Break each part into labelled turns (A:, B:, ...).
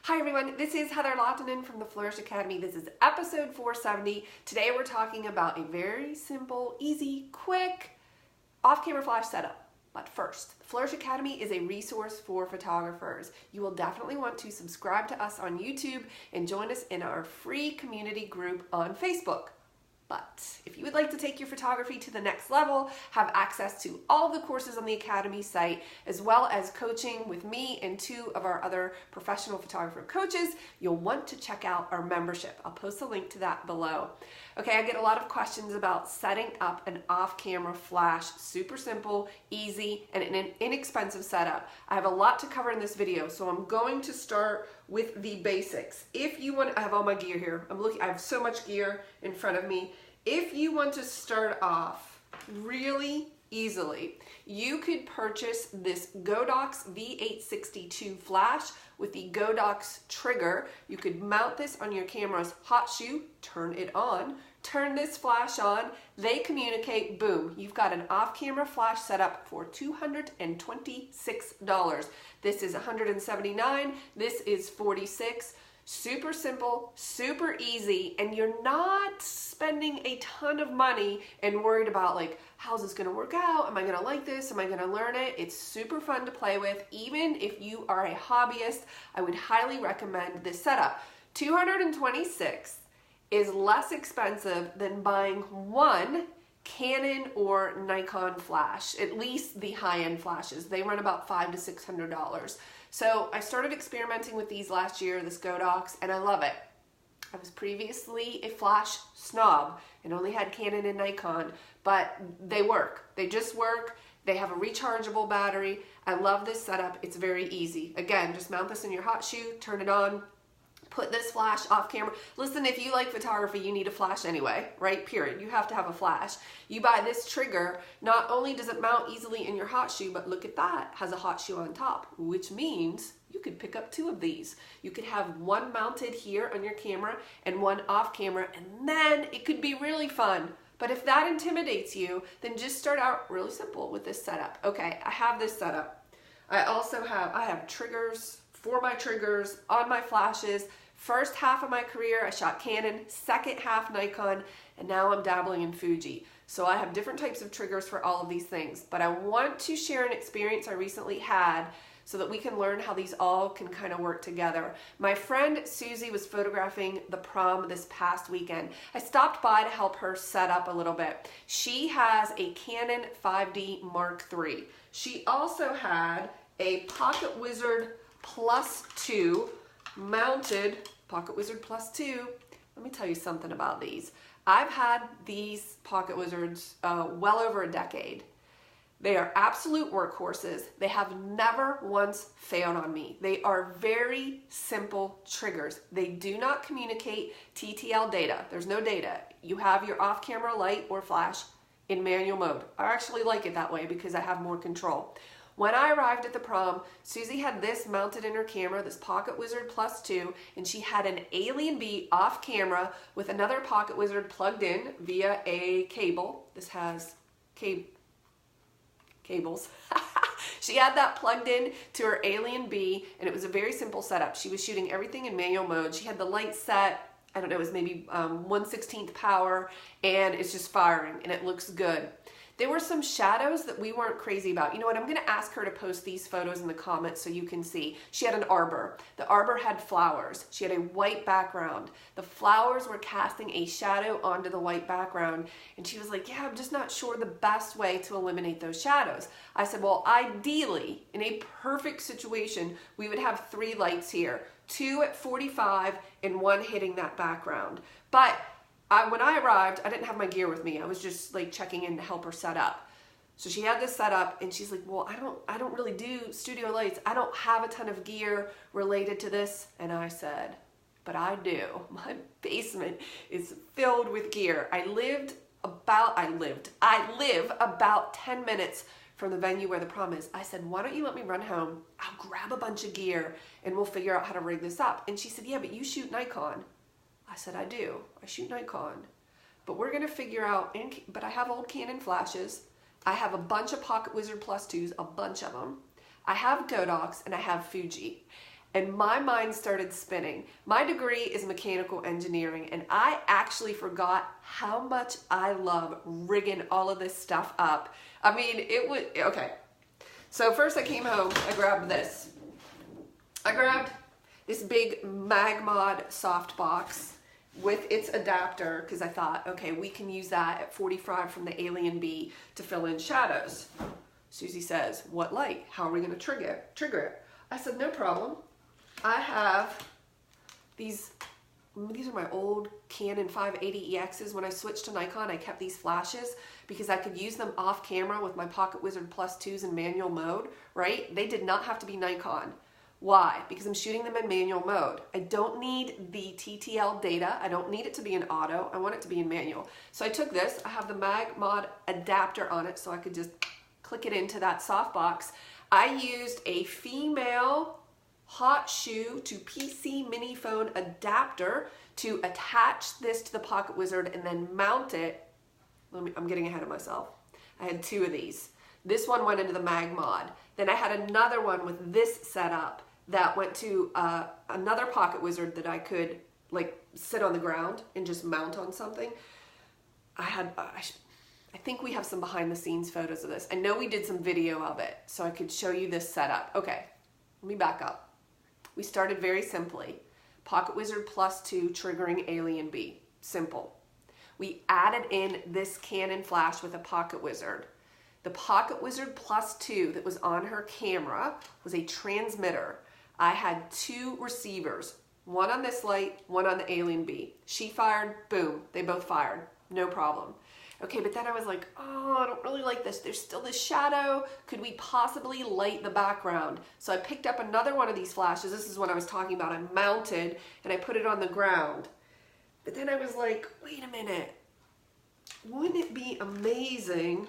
A: Hi everyone, this is Heather Lottanen from the Flourish Academy. This is episode 470. Today we're talking about a very simple, easy, quick off-camera flash setup. But first, Flourish Academy is a resource for photographers. You will definitely want to subscribe to us on YouTube and join us in our free community group on Facebook. But if you would like to take your photography to the next level, have access to all of the courses on the Academy site, as well as coaching with me and two of our other professional photographer coaches, you'll want to check out our membership. I'll post a link to that below. Okay, I get a lot of questions about setting up an off-camera flash. Super simple, easy, and an inexpensive setup. I have a lot to cover in this video, so I'm going to start with the basics. If you want, I have all my gear here. I have so much gear in front of me. If you want to start off really easily, you could purchase this Godox V862 flash with the Godox trigger. You could mount this on your camera's hot shoe, turn it on, turn this flash on, they communicate, boom, you've got an off-camera flash setup for $226. This is $179, this is $46. Super simple, super easy, and you're not spending a ton of money and worried about like, how's this gonna work out? Am I gonna like this? Am I gonna learn it? It's super fun to play with. Even if you are a hobbyist, I would highly recommend this setup. $226 is less expensive than buying one Canon or Nikon flash, at least the high-end flashes. They run about $500 to $600. So I started experimenting with these last year, this Godox, and I love it. I was previously a flash snob and only had Canon and Nikon, but they work. They just work. They have a rechargeable battery. I love this setup. It's very easy. Again, just mount this in your hot shoe, turn it on, put this flash off camera. Listen, if you like photography, you need a flash anyway, right? Period. You have to have a flash. You buy this trigger, not only does it mount easily in your hot shoe, but look at that, has a hot shoe on top, which means you could pick up two of these. You could have one mounted here on your camera and one off camera, and then it could be really fun. But if that intimidates you, then just start out really simple with this setup. Okay, I have this setup. I have triggers for my triggers on my flashes. First half of my career, I shot Canon, second half Nikon, and now I'm dabbling in Fuji. So I have different types of triggers for all of these things, but I want to share an experience I recently had so that we can learn how these all can kind of work together. My friend Susie was photographing the prom this past weekend. I stopped by to help her set up a little bit. She has a Canon 5D Mark III. She also had a Pocket Wizard Plus 2 mounted Pocket Wizard Plus 2. Let me tell you something about these. I've had these Pocket Wizards well over a decade. They are absolute workhorses. They have never once failed on me. They are very simple triggers. They do not communicate TTL data. There's no data. You have your off-camera light or flash in manual mode. I actually like it that way because I have more control. When I arrived at the prom, Susie had this mounted in her camera, this Pocket Wizard Plus 2, and she had an Alien Bee off camera with another Pocket Wizard plugged in via a cable. This has cables. She had that plugged in to her Alien Bee, and it was a very simple setup. She was shooting everything in manual mode. She had the light set, I don't know, it was maybe 1/16 power, and it's just firing, and it looks good. There were some shadows that we weren't crazy about. You know what, I'm gonna ask her to post these photos in the comments so you can see. She had an arbor. The arbor had flowers. She had a white background. The flowers were casting a shadow onto the white background. And she was like, yeah, I'm just not sure the best way to eliminate those shadows. I said, well, ideally, in a perfect situation, we would have 3 lights here, 2 at 45 and 1 hitting that background. But when I arrived, I didn't have my gear with me. I was just like checking in to help her set up. So she had this set up and she's like, well, I don't really do studio lights. I don't have a ton of gear related to this. And I said, but I do. My basement is filled with gear. I live about 10 minutes from the venue where the prom is. I said, why don't you let me run home? I'll grab a bunch of gear and we'll figure out how to rig this up. And she said, yeah, but you shoot Nikon. I said, I do. I shoot Nikon. But we're going to figure out, but I have old Canon flashes. I have a bunch of Pocket Wizard Plus 2s, a bunch of them. I have Godox and I have Fuji. and my mind started spinning. My degree is mechanical engineering, and I actually forgot how much I love rigging all of this stuff up. I mean, it was, okay. So first I came home, I grabbed this. I grabbed this big Magmod softbox with its adapter, because I thought, okay, we can use that at 45 from the Alien Bee to fill in shadows. Susie says, what light? How are we going to trigger it? I said, no problem. I have these are my old Canon 580EXs. When I switched to Nikon, I kept these flashes because I could use them off camera with my Pocket Wizard Plus 2s in manual mode, right? They did not have to be Nikon. Why? Because I'm shooting them in manual mode. I don't need the TTL data. I don't need it to be in auto. I want it to be in manual. So I took this. I have the Magmod adapter on it, so I could just click it into that softbox. I used a female hot shoe to PC mini phone adapter to attach this to the Pocket Wizard and then mount it. I'm getting ahead of myself. I had two of these. This one went into the Magmod. Then I had another one with this setup that went to another Pocket Wizard that I could like sit on the ground and just mount on something. I think we have some behind the scenes photos of this. I know we did some video of it, so I could show you this setup. Okay, let me back up. We started very simply. Pocket Wizard Plus 2 triggering Alien Bee. Simple. We added in this Canon flash with a Pocket Wizard. The Pocket Wizard Plus 2 that was on her camera was a transmitter. I had two receivers, one on this light, one on the Alien Bee. She fired, boom, they both fired, no problem. Okay, but then I was like, oh, I don't really like this. There's still this shadow. Could we possibly light the background? So I picked up another one of these flashes. This is what I was talking about. I mounted and I put it on the ground. But then I was like, wait a minute. Wouldn't it be amazing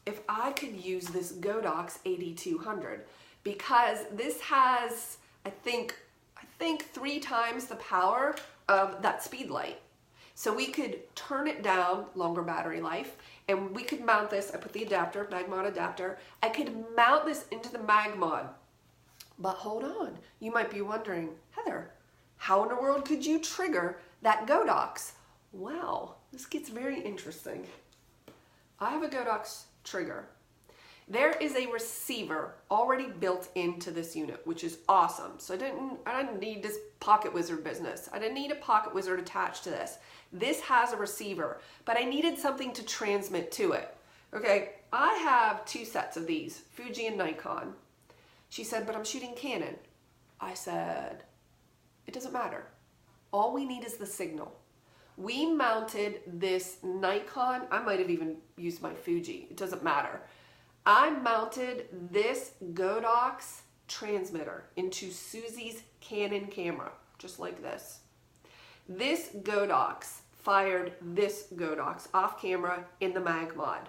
A: if I could use this Godox 8200? Because this has, I think 3 times the power of that speed light. So we could turn it down, longer battery life, and we could mount this. I put the adapter, Magmod adapter. I could mount this into the Magmod. But hold on, you might be wondering, Heather, how in the world could you trigger that Godox? Well, this gets very interesting. I have a Godox trigger. There is a receiver already built into this unit, which is awesome. So I didn't need this Pocket Wizard business. I didn't need a Pocket Wizard attached to this. This has a receiver, but I needed something to transmit to it. Okay, I have 2 sets of these, Fuji and Nikon. She said, but I'm shooting Canon. I said, it doesn't matter. All we need is the signal. We mounted this Nikon, I might have even used my Fuji, it doesn't matter. I mounted this Godox transmitter into Susie's Canon camera, just like this. This Godox fired this Godox off camera in the Magmod.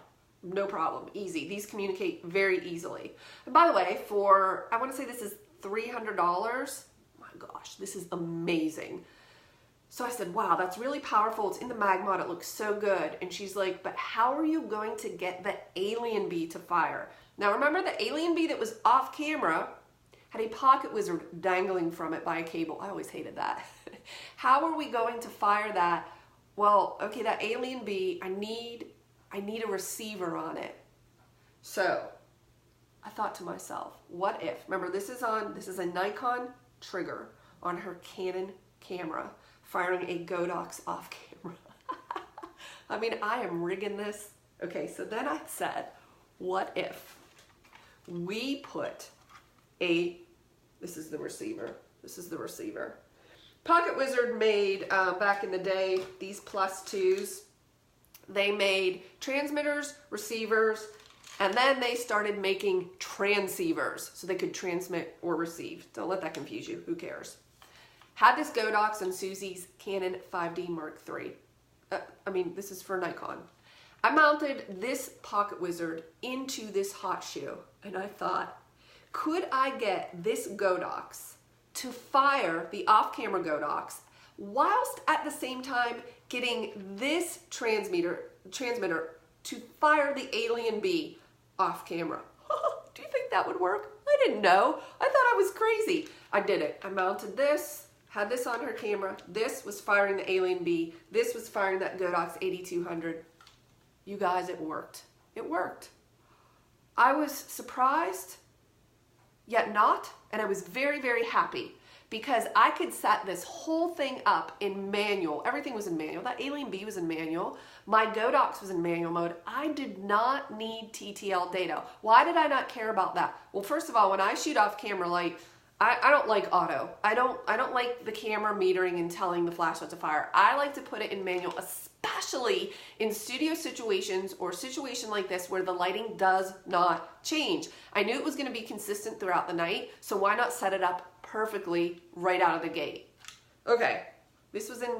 A: No problem, easy. These communicate very easily. And by the way, I want to say this is $300. My gosh, this is amazing. So I said, wow, that's really powerful. It's in the Magmod. It looks so good. And she's like, but how are you going to get the Alien Bee to fire? Now remember, the Alien Bee that was off camera had a Pocket Wizard dangling from it by a cable. I always hated that. How are we going to fire that? Well, okay, that Alien Bee, I need a receiver on it. So I thought to myself, what if, remember this is a Nikon trigger on her Canon camera, firing a Godox off camera. I mean, I am rigging this. Okay, so then I said, what if we put this is the receiver. Pocket Wizard made, back in the day, these Plus 2s. They made transmitters, receivers, and then they started making transceivers so they could transmit or receive. Don't let that confuse you. Who cares? Had this Godox on Susie's Canon 5D Mark III. This is for Nikon. I mounted this Pocket Wizard into this hot shoe, and I thought, could I get this Godox to fire the off-camera Godox whilst at the same time getting this transmitter to fire the Alien Bee off camera? Do you think that would work? I didn't know. I thought I was crazy. I did it. I mounted this, had this on her camera. This was firing the Alien Bee. This was firing that Godox 8200. You guys, it worked. It worked. I was surprised, yet not, and I was very, very happy because I could set this whole thing up in manual. Everything was in manual. That Alien Bee was in manual. My Godox was in manual mode. I did not need TTL data. Why did I not care about that? Well, first of all, when I shoot off camera light, I don't like auto. I don't like the camera metering and telling the flashlight to fire. I like to put it in manual, especially in studio situations or a situation like this where the lighting does not change. I knew it was going to be consistent throughout the night, so why not set it up perfectly right out of the gate? Okay, this was in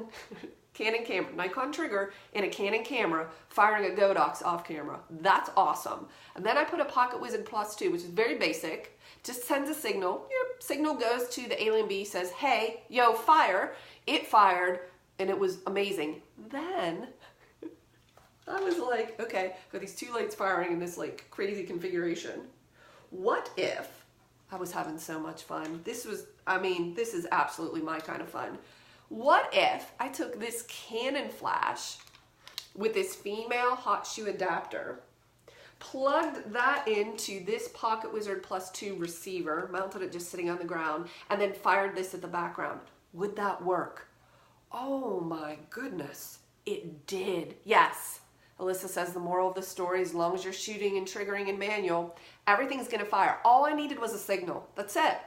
A: Canon camera, Nikon trigger in a Canon camera firing a Godox off camera. That's awesome. And then I put a Pocket Wizard Plus 2, which is very basic. Just sends a signal. Your signal goes to the Alien Bee, says, hey, yo, fire. It fired, and it was amazing. Then I was like, okay, got these two lights firing in this like crazy configuration. What if I was having so much fun? This is absolutely my kind of fun. What if I took this Canon flash with this female hot shoe adapter, plugged that into this Pocket Wizard Plus 2 receiver, mounted it just sitting on the ground, and then fired this at the background? Would that work? Oh my goodness, it did. Yes. Alyssa says the moral of the story, as long as you're shooting and triggering in manual, everything's gonna fire. All I needed was a signal. That's it.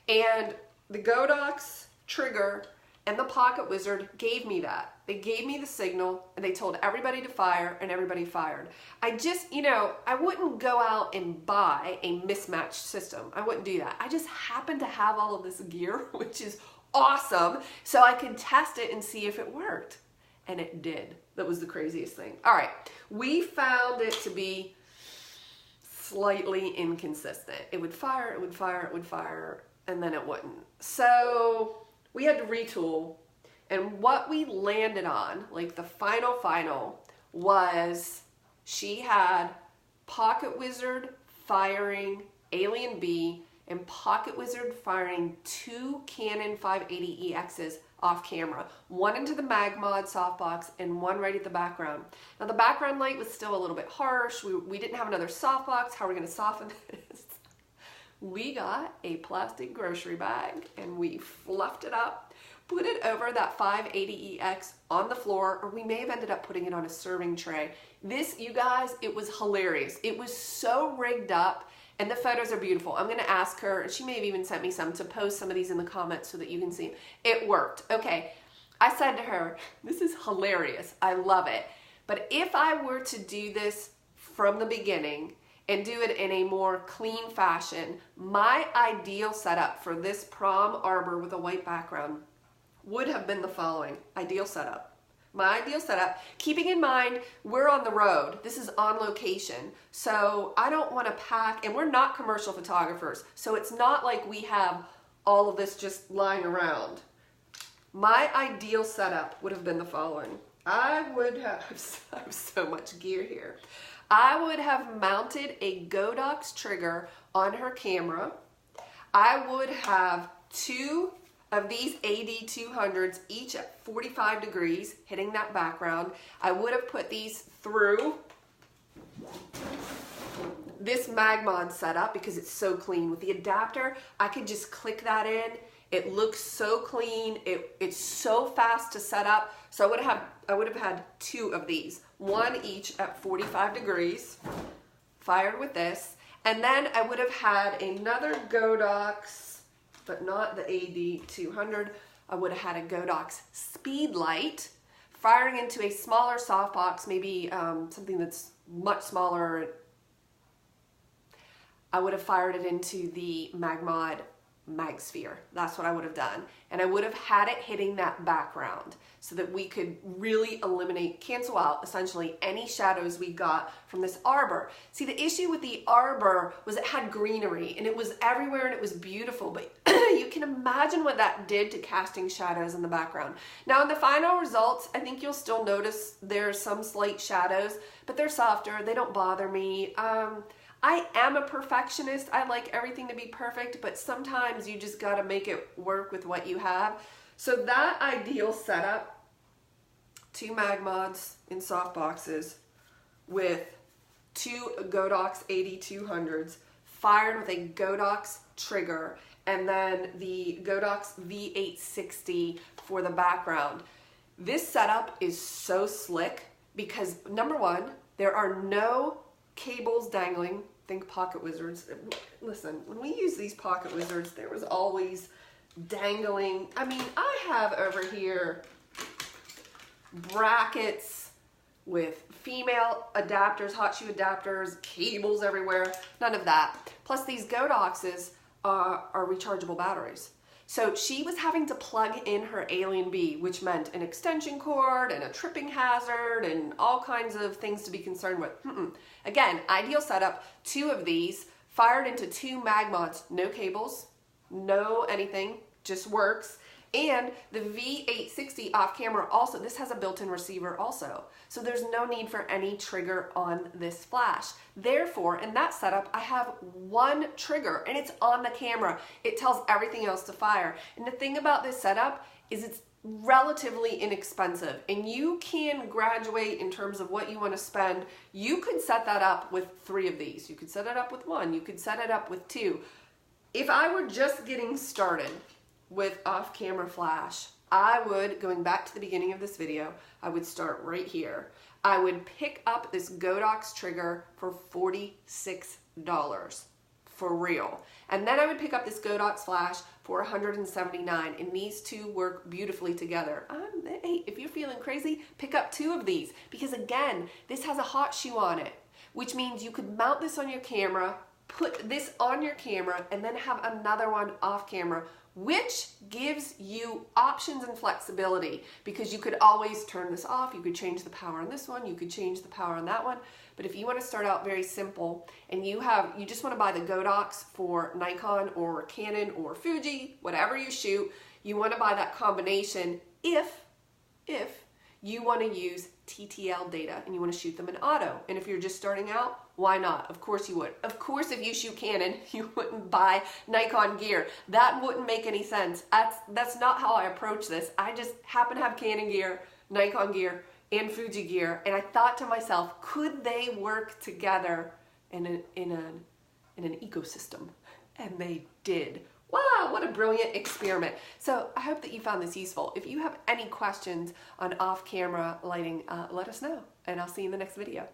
A: And the Godox trigger and the Pocket Wizard gave me that. They gave me the signal and they told everybody to fire and everybody fired. I just, I wouldn't go out and buy a mismatched system. I wouldn't do that. I just happen to have all of this gear, which is awesome, so I could test it and see if it worked. And it did. That was the craziest thing. All right, we found it to be slightly inconsistent. It would fire, it would fire, it would fire, and then it wouldn't. So we had to retool, and what we landed on, like the final, was she had Pocket Wizard firing Alien Bee and Pocket Wizard firing two Canon 580EXs off camera. One into the Magmod softbox and one right at the background. Now the background light was still a little bit harsh. We didn't have another softbox. How are we going to soften this? We got a plastic grocery bag and we fluffed it up, put it over that 580EX on the floor, or we may have ended up putting it on a serving tray. This, you guys, it was hilarious. It was so rigged up, and the photos are beautiful. I'm gonna ask her, and she may have even sent me some, to post some of these in the comments so that you can see them. It worked. Okay, I said to her, this is hilarious. I love it. But if I were to do this from the beginning and do it in a more clean fashion, my ideal setup for this prom arbor with a white background would have been the following. Ideal setup. My ideal setup, keeping in mind we're on the road. This is on location. So I don't want to pack, and we're not commercial photographers, so it's not like we have all of this just lying around. My ideal setup would have been the following. I have so much gear here. I would have mounted a Godox trigger on her camera. I would have two of these AD200s, each at 45 degrees, hitting that background. I would have put these through this Magmod setup because it's so clean. With the adapter, I could just click that in. It looks so clean. It's so fast to set up. So I would have had two of these, one each at 45 degrees, fired with this. And then I would have had another Godox, but not the AD200. I would have had a Godox speed light firing into a smaller softbox, maybe something that's much smaller. I would have fired it into the Magmod Magsphere. That's what I would have done. And I would have had it hitting that background so that we could really cancel out essentially any shadows we got from this arbor. See, the issue with the arbor was it had greenery and it was everywhere and it was beautiful, but you can imagine what that did to casting shadows in the background. Now in the final results, I think you'll still notice there's some slight shadows, but they're softer. They don't bother me. I am a perfectionist. I like everything to be perfect, but sometimes you just got to make it work with what you have. So that ideal setup, 2 mag mods in soft boxes with 2 Godox 8200s fired with a Godox trigger, and then the Godox V860 for the background. This setup is so slick because, number one, there are no cables dangling. Think pocket wizards. Listen, when we use these pocket wizards, there was always dangling. I mean, I have over here brackets with female adapters, hot shoe adapters, cables everywhere. None of that. Plus, these Godoxes are rechargeable batteries. So she was having to plug in her Alien Bee, which meant an extension cord and a tripping hazard and all kinds of things to be concerned with. Again, ideal setup, 2 of these fired into 2 mag mods, no cables, no anything, just works. And the V860 off camera also, this has a built-in receiver also. So there's no need for any trigger on this flash. Therefore, in that setup, I have 1 trigger and it's on the camera. It tells everything else to fire. And the thing about this setup is it's relatively inexpensive and you can graduate in terms of what you want to spend. You could set that up with 3 of these. You could set it up with 1. You could set it up with 2. If I were just getting started with off-camera flash, I would, going back to the beginning of this video, I would start right here. I would pick up this Godox trigger for $46 for real. And then I would pick up this Godox flash for $179, and these 2 work beautifully together. Hey, if you're feeling crazy, pick up 2 of these, because again, this has a hot shoe on it, which means you could mount this on your camera, put this on your camera, and then have another one off camera, which gives you options and flexibility, because you could always turn this off. You could change the power on this one, you could change the power on that one. But if you want to start out very simple and you just want to buy the Godox for Nikon or Canon or Fuji, whatever you shoot, you want to buy that combination if you want to use TTL data and you want to shoot them in auto. And if you're just starting out, why not? Of course you would. Of course, if you shoot Canon, you wouldn't buy Nikon gear. That wouldn't make any sense. That's not how I approach this. I just happen to have Canon gear, Nikon gear, and Fuji gear, and I thought to myself, could they work together in an ecosystem? And they did. Wow, what a brilliant experiment. So I hope that you found this useful. If you have any questions on off-camera lighting, let us know, and I'll see you in the next video.